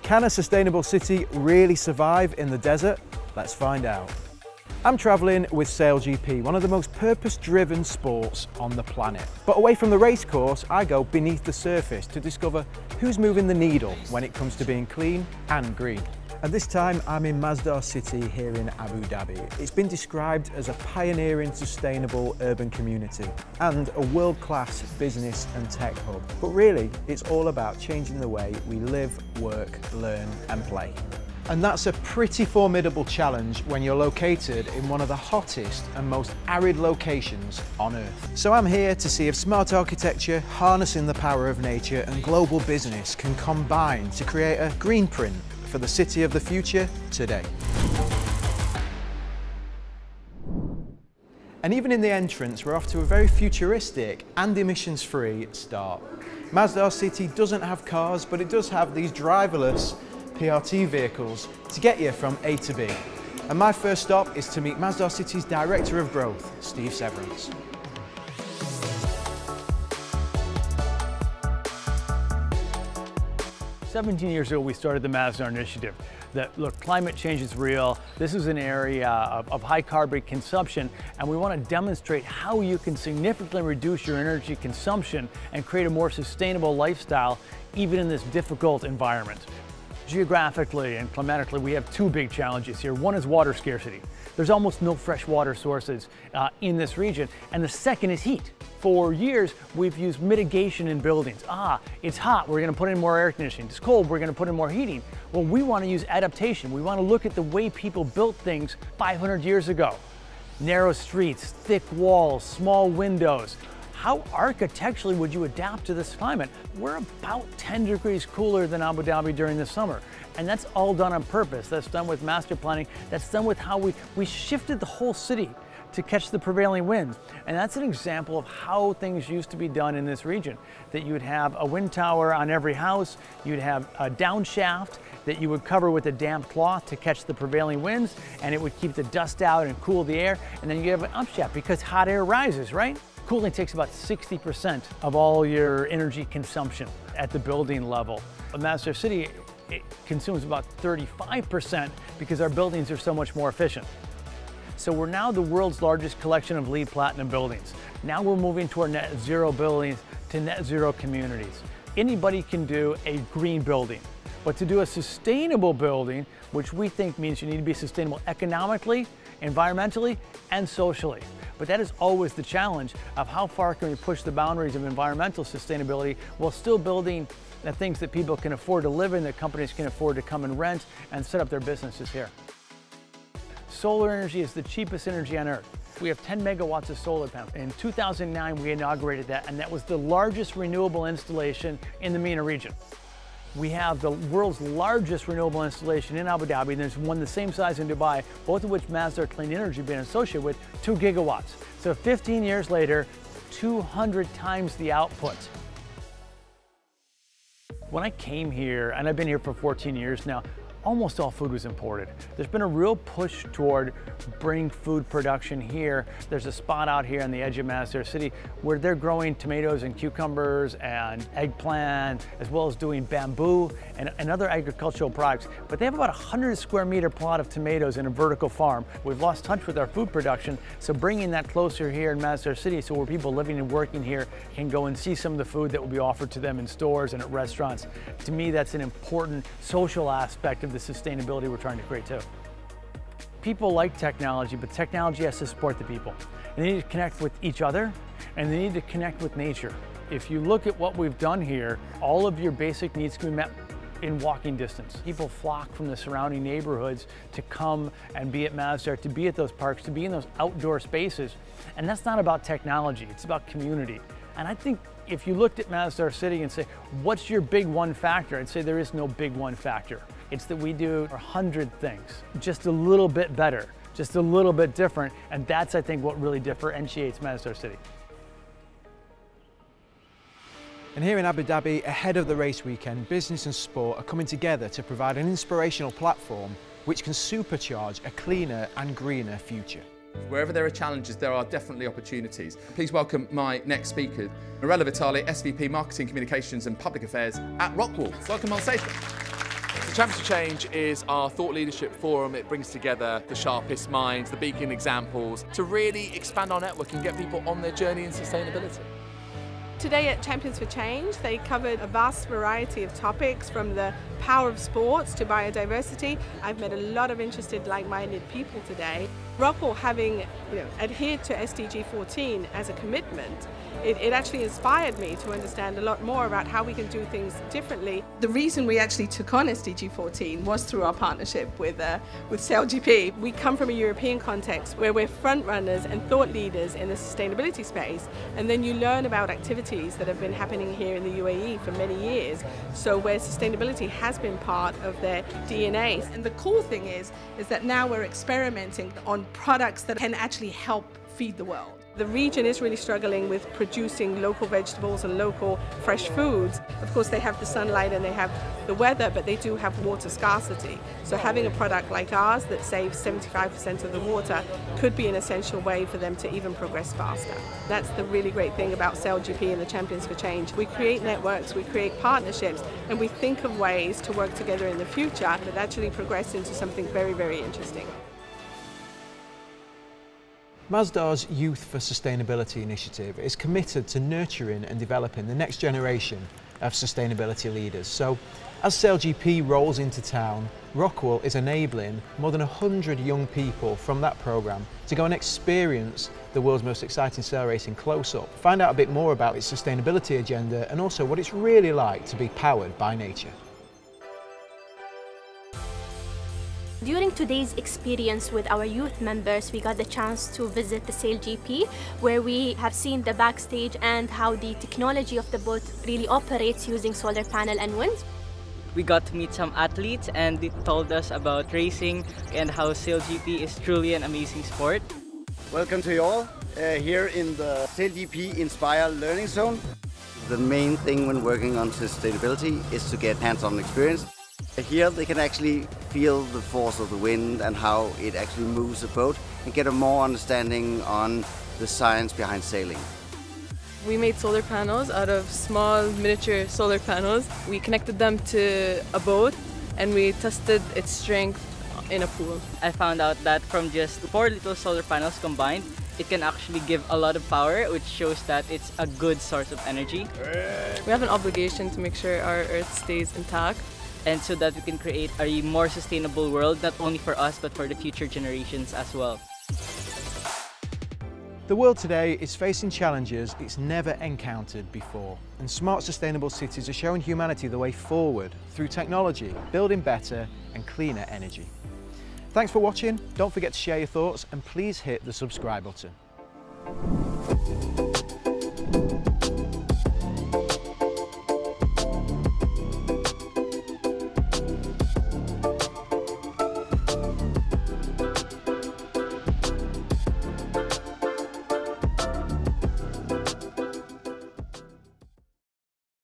Can a sustainable city really survive in the desert? Let's find out. I'm travelling with SailGP, one of the most purpose-driven sports on the planet. But away from the race course, I go beneath the surface to discover who's moving the needle when it comes to being clean and green. And this time I'm in Masdar City here in Abu Dhabi. It's been described as a pioneering sustainable urban community and a world-class business and tech hub. But really, it's all about changing the way we live, work, learn and play. And that's a pretty formidable challenge when you're located in one of the hottest and most arid locations on Earth. So I'm here to see if smart architecture, harnessing the power of nature and global business can combine to create a green print for the city of the future today. And even in the entrance, we're off to a very futuristic and emissions-free start. Masdar City doesn't have cars, but it does have these driverless PRT vehicles to get you from A to B. And my first stop is to meet Masdar City's Director of Growth, Steve Severance. "17 years ago, we started the Masdar Initiative. That, look, climate change is real. This is an area of high carbon consumption, and we want to demonstrate how you can significantly reduce your energy consumption and create a more sustainable lifestyle, even in this difficult environment. Geographically and climatically, we have two big challenges here. One is water scarcity. There's almost no fresh water sources in this region. And the second is heat. For years, we've used mitigation in buildings. It's hot, we're gonna put in more air conditioning. It's cold, we're gonna put in more heating. Well, we wanna use adaptation. We wanna look at the way people built things 500 years ago. Narrow streets, thick walls, small windows. How architecturally would you adapt to this climate? We're about 10 degrees cooler than Abu Dhabi during the summer. And that's all done on purpose. That's done with master planning. That's done with how we shifted the whole city to catch the prevailing winds. And that's an example of how things used to be done in this region. That you would have a wind tower on every house, you'd have a down shaft that you would cover with a damp cloth to catch the prevailing winds, and it would keep the dust out and cool the air, and then you have an up shaft because hot air rises, right? Cooling takes about 60% of all your energy consumption at the building level. In Masdar City, it consumes about 35% because our buildings are so much more efficient. So we're now the world's largest collection of LEED Platinum buildings. Now we're moving toward net zero buildings to net zero communities. Anybody can do a green building, but to do a sustainable building, which we think means you need to be sustainable economically, environmentally, and socially. But that is always the challenge of how far can we push the boundaries of environmental sustainability while still building the things that people can afford to live in, that companies can afford to come and rent and set up their businesses here. Solar energy is the cheapest energy on Earth. We have 10 megawatts of solar panels. In 2009, we inaugurated that, and that was the largest renewable installation in the MENA region. We have the world's largest renewable installation in Abu Dhabi, and there's one the same size in Dubai, both of which Masdar Clean Energy has been associated with, 2 gigawatts. So 15 years later, 200 times the output. When I came here, and I've been here for 14 years now, almost all food was imported. There's been a real push toward bring food production here. There's a spot out here on the edge of Masdar City where they're growing tomatoes and cucumbers and eggplant, as well as doing bamboo and other agricultural products. But they have about a 100 square meter plot of tomatoes in a vertical farm. We've lost touch with our food production, so bringing that closer here in Masdar City, so where people living and working here can go and see some of the food that will be offered to them in stores and at restaurants. To me, that's an important social aspect of the sustainability we're trying to create too. People like technology, but technology has to support the people. They need to connect with each other, and they need to connect with nature. If you look at what we've done here, all of your basic needs can be met in walking distance. People flock from the surrounding neighborhoods to come and be at Masdar, to be at those parks, to be in those outdoor spaces. And that's not about technology, it's about community. And I think if you looked at Masdar City and say, what's your big one factor? I'd say there is no big one factor. It's that we do 100 things, just a little bit better, just a little bit different, and that's, I think, what really differentiates Masdar City. And here in Abu Dhabi, ahead of the race weekend, business and sport are coming together to provide an inspirational platform which can supercharge a cleaner and greener future. Wherever there are challenges, there are definitely opportunities. Please welcome my next speaker, Mirella Vitale, SVP Marketing, Communications and Public Affairs at Rockwall. Welcome on stage. The Champions for Change is our thought leadership forum. It brings together the sharpest minds, the beacon examples, to really expand our network and get people on their journey in sustainability. Today at Champions for Change, they covered a vast variety of topics, from the power of sports to biodiversity. I've met a lot of interested, like-minded people today. Rockwell, having adhered to SDG 14 as a commitment, it actually inspired me to understand a lot more about how we can do things differently. The reason we actually took on SDG 14 was through our partnership with SailGP. We come from a European context where we're front runners and thought leaders in the sustainability space, and then you learn about activities that have been happening here in the UAE for many years, so where sustainability has been part of their DNA. And the cool thing is that now we're experimenting on products that can actually help feed the world. The region is really struggling with producing local vegetables and local fresh foods. Of course, they have the sunlight and they have the weather, but they do have water scarcity. So having a product like ours that saves 75% of the water could be an essential way for them to even progress faster. That's the really great thing about SailGP and the Champions for Change. We create networks, we create partnerships, and we think of ways to work together in the future that actually progress into something very, very interesting. Masdar's Youth for Sustainability initiative is committed to nurturing and developing the next generation of sustainability leaders. So, as SailGP rolls into town, Rockwell is enabling more than 100 young people from that programme to go and experience the world's most exciting sail racing close up, find out a bit more about its sustainability agenda and also what it's really like to be powered by nature. During today's experience with our youth members, we got the chance to visit the SailGP, where we have seen the backstage and how the technology of the boat really operates using solar panel and wind. We got to meet some athletes and they told us about racing and how SailGP is truly an amazing sport. Welcome to you all here in the SailGP Inspire Learning Zone. The main thing when working on sustainability is to get hands-on experience. Here they can actually feel the force of the wind and how it actually moves a boat and get a more understanding on the science behind sailing. We made solar panels out of small miniature solar panels. We connected them to a boat and we tested its strength in a pool. I found out that from just 4 little solar panels combined, it can actually give a lot of power, which shows that it's a good source of energy. We have an obligation to make sure our Earth stays intact, and so that we can create a more sustainable world, not only for us, but for the future generations as well. The world today is facing challenges it's never encountered before, and smart sustainable cities are showing humanity the way forward through technology, building better and cleaner energy. Thanks for watching, don't forget to share your thoughts and please hit the subscribe button.